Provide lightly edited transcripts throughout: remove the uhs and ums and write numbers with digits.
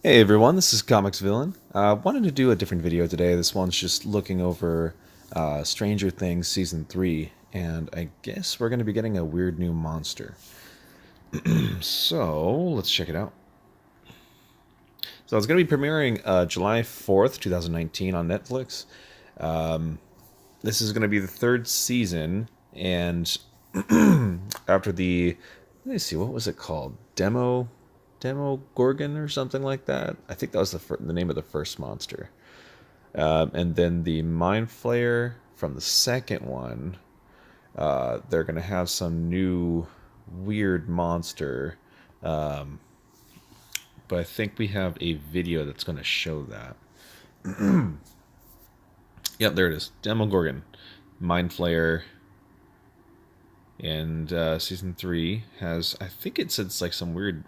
Hey everyone, this is Comics Villain. Wanted to do a different video today. This one's just looking over Stranger Things Season 3, and I guess we're going to be getting a weird new monster. So, let's check it out. So, it's going to be premiering July 4th, 2019 on Netflix. This is going to be the third season, and after let me see, what was it called? Demo Gorgon or something like that. I think that was the name of the first monster. And then the Mind Flayer from the second one. They're gonna have some new weird monster, but I think we have a video that's gonna show that. Yep, there it is. Demogorgon, Mind Flayer, and season 3 has, I think it's like some weird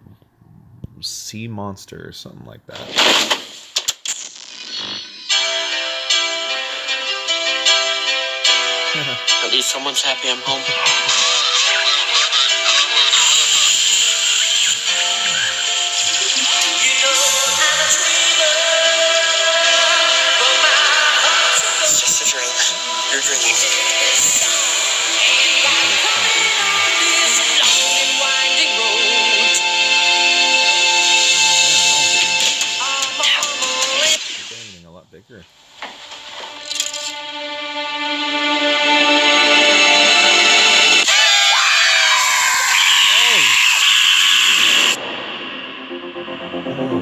sea monster or something like that. At least someone's happy I'm home. It's just a dream. You're dreaming. They're getting a lot bigger.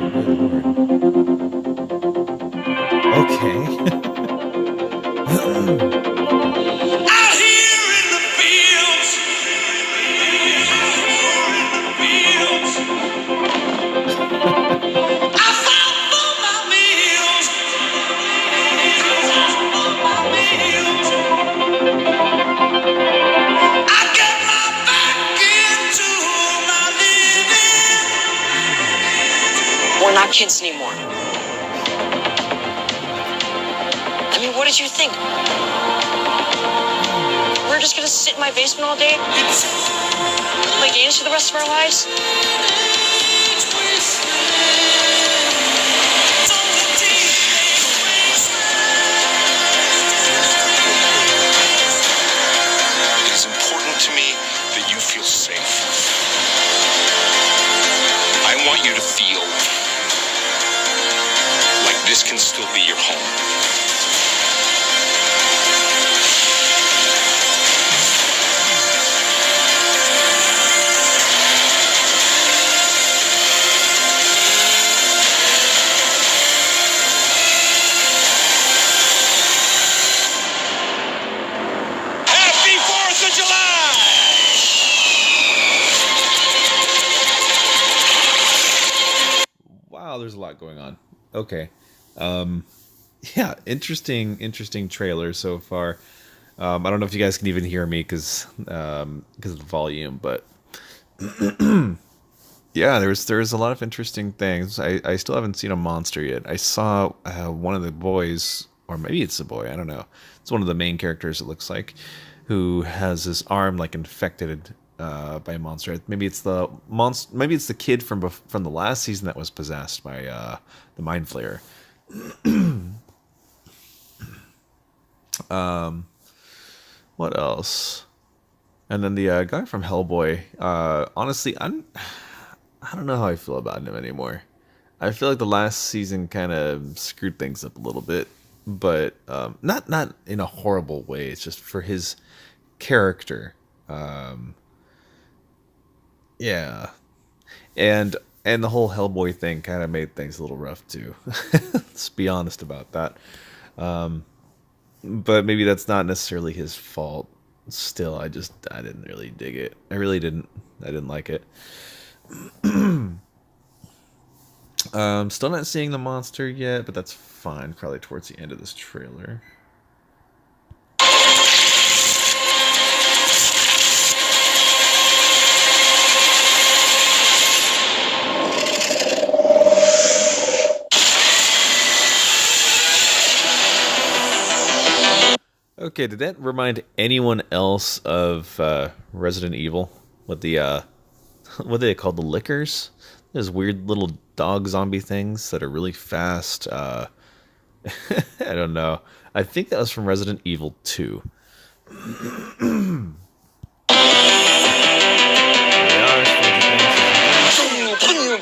Oh, good lord. Okay. Out here in the fields, I found for my meals. Oh, this one I get my back into my living. We're not kids anymore. I mean, what did you think? We're just gonna sit in my basement all day? Play games for the rest of our lives? It is important to me that you feel safe. I want you to feel like this can still be your home. Happy 4th of July! Wow, there's a lot going on. Okay. Um, yeah, interesting trailer so far. I don't know if you guys can even hear me because of the volume, but yeah, there's a lot of interesting things. I still haven't seen a monster yet. I saw one of the boys, or maybe it's a boy. I don't know. It's one of the main characters. It looks like, who has his arm like infected by a monster. Maybe it's the monster. Maybe it's the kid from the last season that was possessed by the Mind Flayer. What else? And then the guy from Hellboy. Honestly, I don't know how I feel about him anymore. I feel like the last season kind of screwed things up a little bit, but not in a horrible way. It's just for his character. Yeah, and and the whole Hellboy thing kind of made things a little rough too. Let's be honest about that. But maybe that's not necessarily his fault. Still, I didn't really dig it. I really didn't. I didn't like it. Still not seeing the monster yet, but that's fine. Probably towards the end of this trailer. Okay, did that remind anyone else of Resident Evil? With the what they called the lickers? There's weird little dog zombie things that are really fast. I don't know. I think that was from Resident Evil 2. There they are, Stranger Things season 3.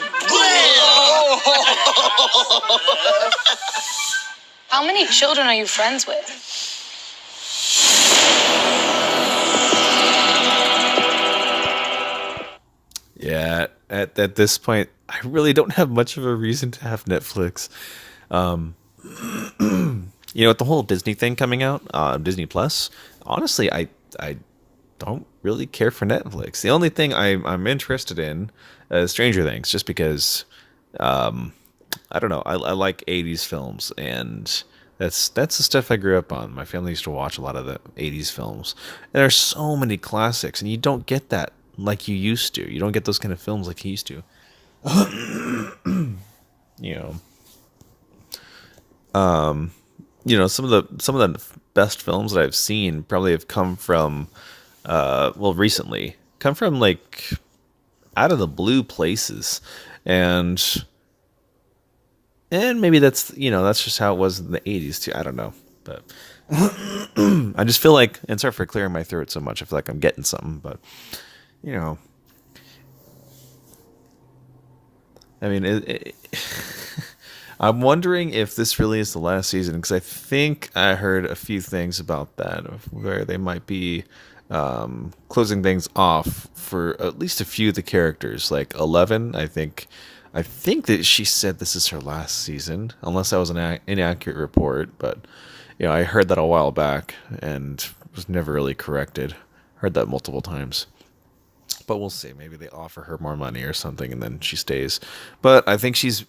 How many children are you friends with? Yeah, at this point, I really don't have much of a reason to have Netflix. Um, with the whole Disney thing coming out, Disney Plus. Honestly, I don't really care for Netflix. The only thing I'm interested in is Stranger Things, just because I don't know. I like '80s films, and that's the stuff I grew up on. My family used to watch a lot of the '80s films, and there's so many classics, and you don't get that like you used to. You don't get those kind of films like you used to. You know, some of the best films that I've seen probably have come from recently come from like out of the blue places, and maybe that's just how it was in the '80s too. I don't know, but I just feel like, and sorry for clearing my throat so much. I feel like I'm getting something, but you know, I mean, I'm wondering if this really is the last season, because I think I heard a few things about that of where they might be closing things off for at least a few of the characters, like 11. I think that she said this is her last season, unless that was an inaccurate report. But I heard that a while back and was never really corrected. Heard that multiple times. But we'll see. Maybe they offer her more money or something, and then she stays. But I think she's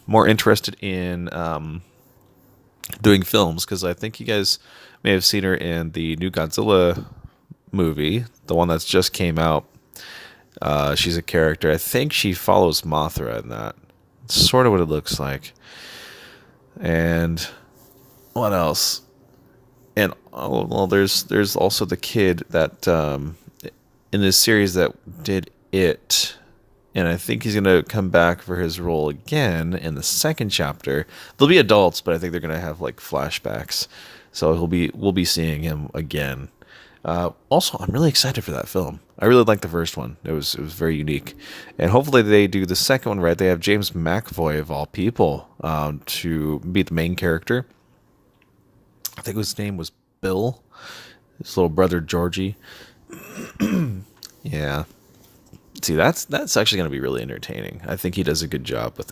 more interested in doing films, because I think you guys may have seen her in the new Godzilla movie, the one that's just came out. She's a character. I think she follows Mothra in that. It's sort of what it looks like. And what else? And there's also the kid that in this series that did it, and I think he's gonna come back for his role again in the second chapter. They'll be adults, but I think they're gonna have like flashbacks, so we'll be seeing him again. Also, I'm really excited for that film. I really liked the first one. It was very unique, and hopefully they do the second one right. They have James McAvoy of all people to be the main character. I think his name was Bill. His little brother Georgie. Yeah. See, that's actually going to be really entertaining. I think he does a good job with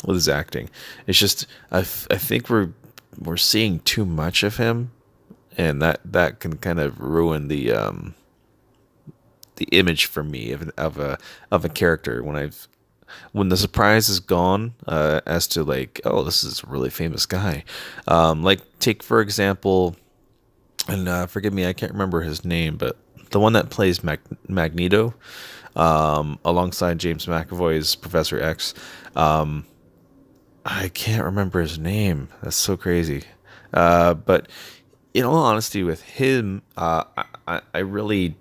his acting. It's just I think we're seeing too much of him, and that can kind of ruin the image for me of a character when the surprise is gone, as to like, oh, this is a really famous guy. Like, take for example, and forgive me, I can't remember his name, but the one that plays Magneto, alongside James McAvoy's Professor X. I can't remember his name. That's so crazy. But in all honesty, with him, I really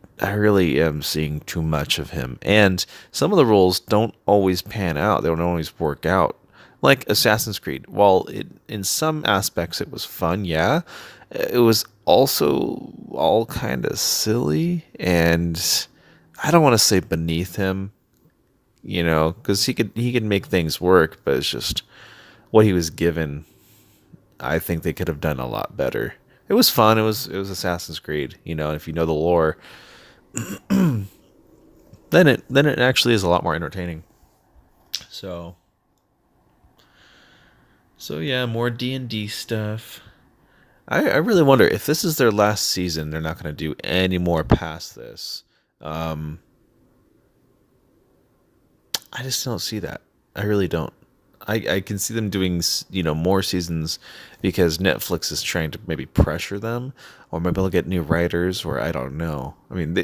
am seeing too much of him, and some of the roles don't always pan out. They don't always work out. Like Assassin's Creed, while in some aspects it was fun, yeah, it was also all kind of silly, and I don't want to say beneath him, because he could make things work, but it's just what he was given. I think they could have done a lot better. It was fun. It was Assassin's Creed, if you know the lore, then it actually is a lot more entertaining. So yeah, more D&D stuff. I really wonder if this is their last season. They're not going to do any more past this. Um, I just don't see that. I really don't. I can see them doing more seasons, because Netflix is trying to maybe pressure them, or maybe they'll get new writers, or I don't know. I mean,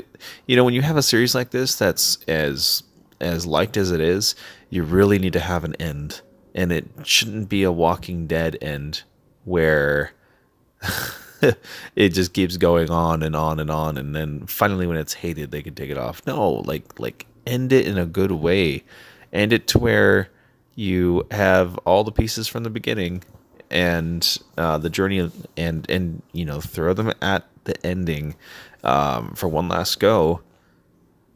when you have a series like this that's as liked as it is, you really need to have an end, and it shouldn't be a Walking Dead end where it just keeps going on and on and on, and then finally when it's hated they can take it off. No, like end it in a good way. End it to where you have all the pieces from the beginning and the journey, and throw them at the ending for one last go.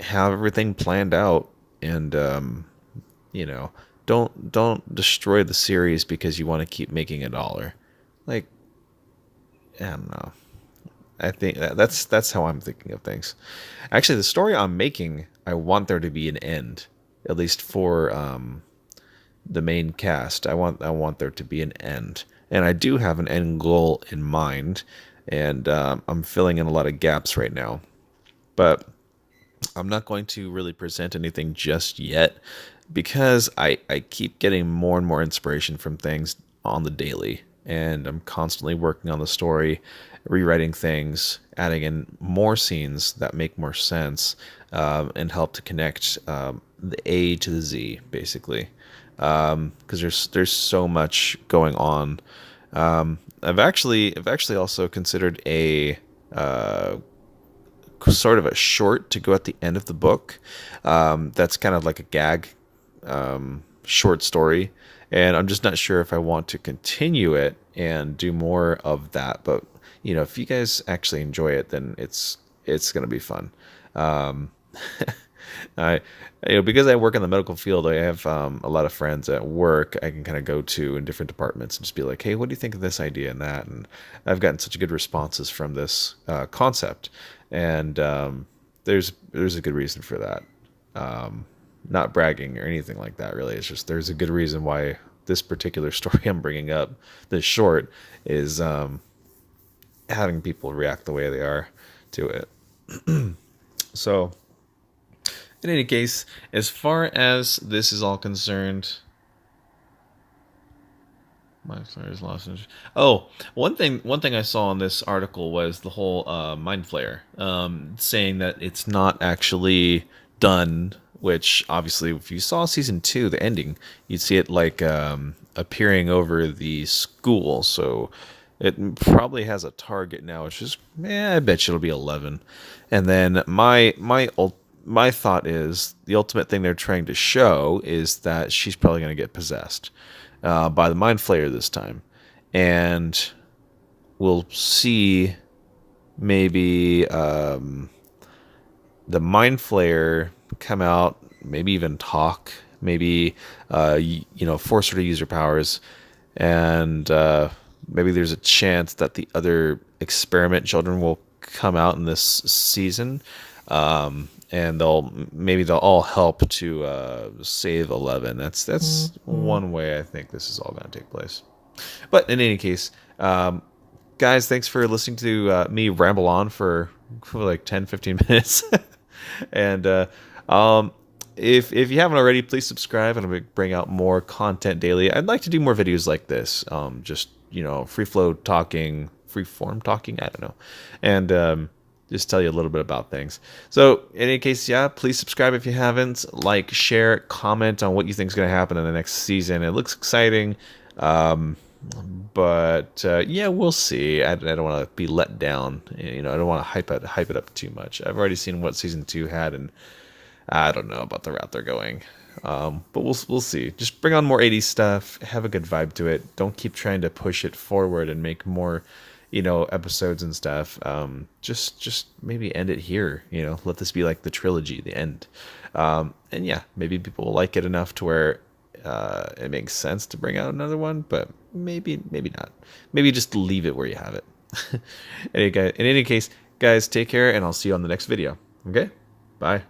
Have everything planned out, and you know, don't destroy the series because you want to keep making $1. Like, I don't know. I think that's how I'm thinking of things. Actually, the story I'm making, I want there to be an end, at least for the main cast. I want there to be an end, and I do have an end goal in mind, and I'm filling in a lot of gaps right now. But I'm not going to really present anything just yet because I keep getting more and more inspiration from things on the daily. And I'm constantly working on the story, rewriting things, adding in more scenes that make more sense, and help to connect the A to the Z, basically. Because there's so much going on. I've actually also considered a sort of a short to go at the end of the book. That's kind of like a gag short story, and I'm just not sure if I want to continue it and do more of that. But if you guys actually enjoy it, then it's gonna be fun. Um, I, because I work in the medical field, I have a lot of friends at work I can kind of go to in different departments and just be like, hey, what do you think of this idea and that? And I've gotten such good responses from this concept, and there's a good reason for that. Not bragging or anything like that, really. It's just there's a good reason why this particular story I'm bringing up, this short, is having people react the way they are to it. So, in any case, as far as this is all concerned, my players lost interest. Oh, one thing I saw in this article was the whole Mind Flayer, saying that it's not actually done. Which obviously, if you saw season 2, the ending, you'd see it like appearing over the school. So it probably has a target now, which is, I bet you it'll be 11. And then my thought is the ultimate thing they're trying to show is that she's probably going to get possessed by the Mind Flayer this time, and we'll see maybe the Mind Flayer come out, maybe even talk, maybe force her to use her powers, and maybe there's a chance that the other experiment children will come out in this season, and they'll all help to save 11. That's one way I think this is all going to take place. But in any case, guys, thanks for listening to me ramble on for like 10-15 minutes. And if you haven't already, please subscribe, and I'm going to bring out more content daily. I'd like to do more videos like this, just free form talking, I don't know, and just tell you a little bit about things. So in any case, please subscribe if you haven't. Like, share, comment on what you think is going to happen in the next season. It looks exciting, but we'll see. I don't want to be let down. I don't want to hype it up too much. I've already seen what season 2 had, and I don't know about the route they're going. But we'll see. Just bring on more 80s stuff. Have a good vibe to it. Don't keep trying to push it forward and make more, episodes and stuff. Just maybe end it here. Let this be like the trilogy, the end. And maybe people will like it enough to where it makes sense to bring out another one, but maybe not. Maybe just leave it where you have it. In any case, guys, take care, and I'll see you on the next video. Okay? Bye.